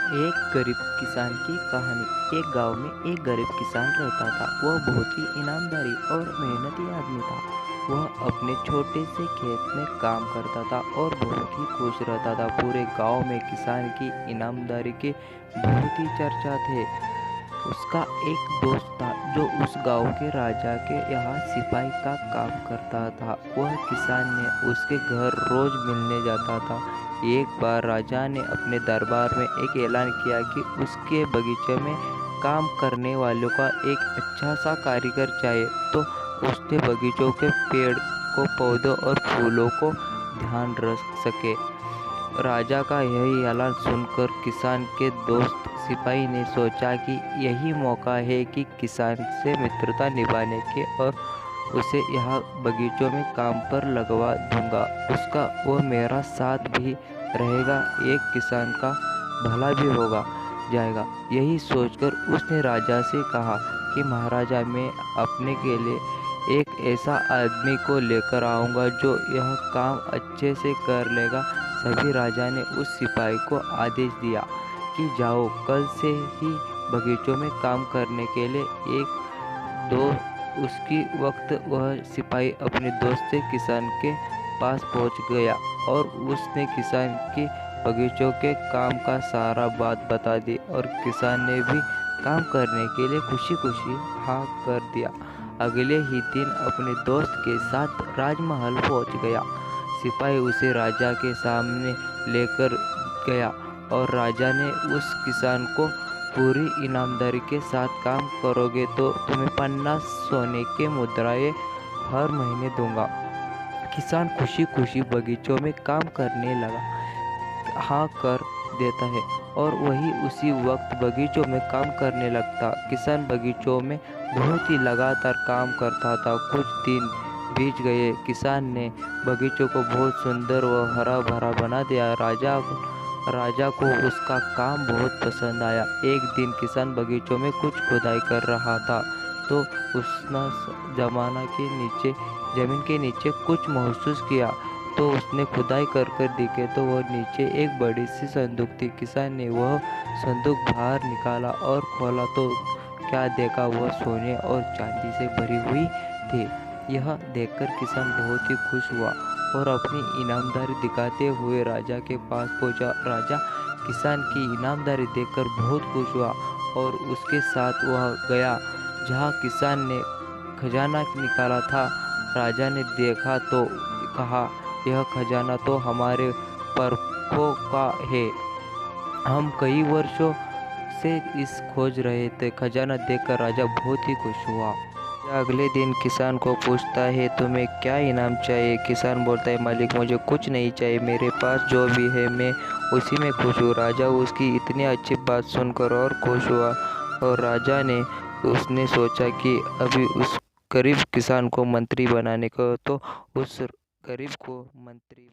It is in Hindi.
एक गरीब किसान की कहानी। एक गांव में एक गरीब किसान रहता था। वह बहुत ही ईमानदारी और मेहनती आदमी था। वह अपने छोटे से खेत में काम करता था और बहुत ही खुश रहता था। पूरे गांव में किसान की ईमानदारी के बहुत ही चर्चा थे। उसका एक दोस्त था जो उस गांव के राजा के यहाँ सिपाही का काम करता था। वह किसान ने उसके घर रोज मिलने जाता था। एक बार राजा ने अपने दरबार में एक ऐलान किया कि उसके बगीचे में काम करने वालों का एक अच्छा सा कारीगर चाहिए। तो उसने बगीचों के पेड़ को पौधों और फूलों को ध्यान रख सके। राजा का यही ऐलान सुनकर किसान के दोस्त सिपाही ने सोचा कि यही मौका है कि किसान से मित्रता निभाने के और उसे यहाँ बगीचों में काम पर लगवा दूंगा। उसका वो मेरा साथ भी रहेगा, एक किसान का भला भी होगा जाएगा। यही सोचकर उसने राजा से कहा कि महाराजा, मैं अपने के लिए एक ऐसा आदमी को लेकर आऊँगा जो यह काम अच्छे से कर लेगा। सभी राजा ने उस सिपाही को आदेश दिया कि जाओ, कल से ही बगीचों में काम करने के लिए एक दो उसकी वक्त वह सिपाही अपने दोस्त से किसान के पास पहुंच गया और उसने किसान की बगीचों के काम का सारा बात बता दी और किसान ने भी काम करने के लिए खुशी खुशी हाँ कर दिया। अगले ही दिन अपने दोस्त के साथ राजमहल पहुंच गया। सिपाही उसे राजा के सामने लेकर गया और राजा ने उस किसान को, पूरी ईमानदारी के साथ काम करोगे तो तुम्हें 50 सोने के मुद्राएं हर महीने दूंगा। किसान खुशी खुशी बगीचों में काम करने लगा, हाँ कर देता है और वही उसी वक्त बगीचों में काम करने लगता। किसान बगीचों में बहुत ही लगातार काम करता था। कुछ दिन बीत गए। किसान ने बगीचों को बहुत सुंदर व हरा भरा बना दिया। राजा को उसका काम बहुत पसंद आया। एक दिन किसान बगीचों में कुछ खुदाई कर रहा था तो उसने जमीन के नीचे कुछ महसूस किया। तो उसने खुदाई कर कर देखे तो वह नीचे एक बड़ी सी संदूक थी। किसान ने वह संदूक बाहर निकाला और खोला तो क्या देखा, वह सोने और चांदी से भरी हुई थी। यह देखकर किसान बहुत ही खुश हुआ और अपनी ईमानदारी दिखाते हुए राजा के पास पहुंचा। राजा किसान की ईमानदारी देखकर बहुत खुश हुआ और उसके साथ वह गया जहाँ किसान ने खजाना निकाला था। राजा ने देखा तो कहा, यह खजाना तो हमारे पुरखों का है। हम कई वर्षों से इस खोज रहे थे। खजाना देखकर राजा बहुत ही खुश हुआ। अगले दिन किसान को पूछता है, तुम्हें क्या इनाम चाहिए? किसान बोलता है, मालिक मुझे कुछ नहीं चाहिए, मेरे पास जो भी है मैं उसी में खुश हूँ। राजा उसकी इतनी अच्छी बात सुनकर और खुश हुआ और राजा ने उसने सोचा कि अभी उस गरीब किसान को मंत्री बनाने को, तो उस गरीब को मंत्री